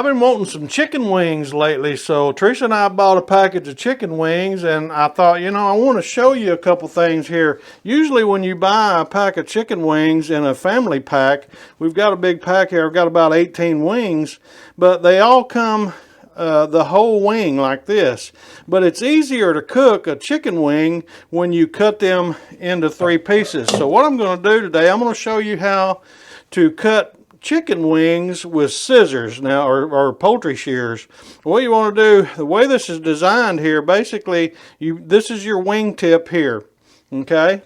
I've been wanting some chicken wings lately, so Teresa and I bought a package of chicken wings, and I thought, you know, I want to show you a couple things here. Usually when you buy a pack of chicken wings in a family pack, we've got a big pack here, I've got about 18 wings, but they all come the whole wing like this. But it's easier to cook a chicken wing when you cut them into 3 pieces. So what I'm going to do today, I'm going to show you how to cut chicken wings with scissors now, or poultry shears. What you want to do, the way this is designed here, basically this is your wing tip here, okay?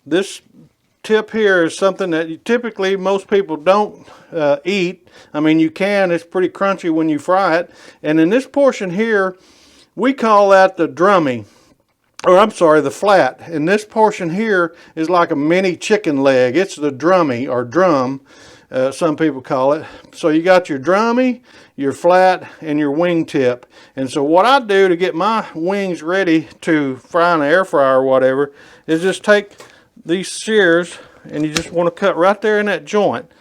This tip here is something that typically most people don't eat. I mean, you can, it's pretty crunchy when you fry it. And in this portion here, we call that the drummy, or I'm sorry, the flat. And this portion here is like a mini chicken leg. It's the drummy, or drum, some people call it. So you got your drummy, your flat, and your wing tip. And so what I do to get my wings ready to fry in the air fryer or whatever is just take these shears, and you just want to cut right there in that joint.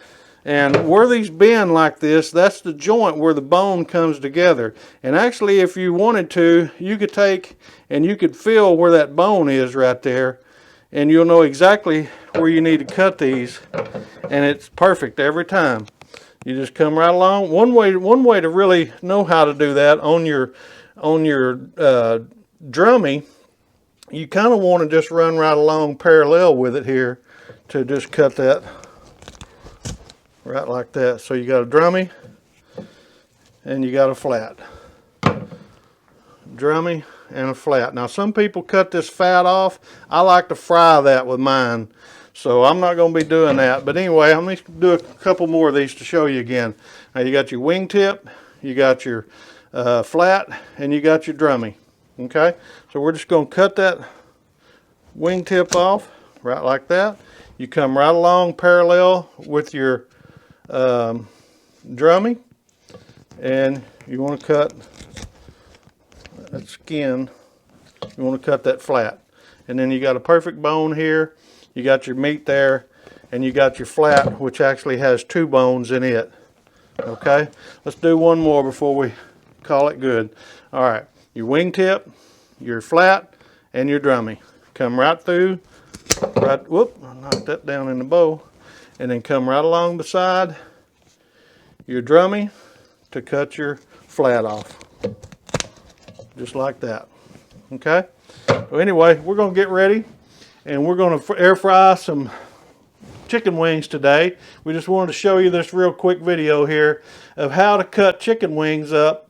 And where these bend like this, that's the joint where the bone comes together. And actually, if you wanted to, you could take and you could feel where that bone is right there, and you'll know exactly where you need to cut these, and it's perfect every time. You just come right along. One way to really know how to do that on your drummy, you kind of want to just run right along parallel with it here to just cut that right like that. So you got a drummy and you got a flat. Drummy and a flat. Now some people cut this fat off. I like to fry that with mine, so I'm not going to be doing that. But anyway, I'm going to do a couple more of these to show you again. Now you got your wing tip, you got your flat, and you got your drummy. Okay, so we're just going to cut that wing tip off right like that. You come right along parallel with your drummy, and you want to cut that skin. You want to cut that flat, and then you got a perfect bone here. You got your meat there, and you got your flat, which actually has 2 bones in it. Okay, let's do one more before we call it good. All right, your wing tip, your flat, and your drummy. Come right through, right, whoop, I knocked that down in the bowl, and then come right along beside your drummy to cut your flat off. Just like that. Okay? So anyway, we're going to get ready, and we're going to air fry some chicken wings today. We just wanted to show you this real quick video here of how to cut chicken wings up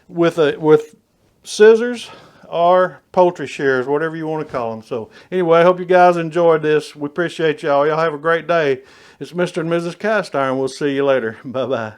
with scissors or poultry shears, whatever you want to call them. So anyway, I hope you guys enjoyed this. We appreciate y'all. Y'all have a great day. It's Mr. and Mrs. Cast Iron. We'll see you later. Bye-bye.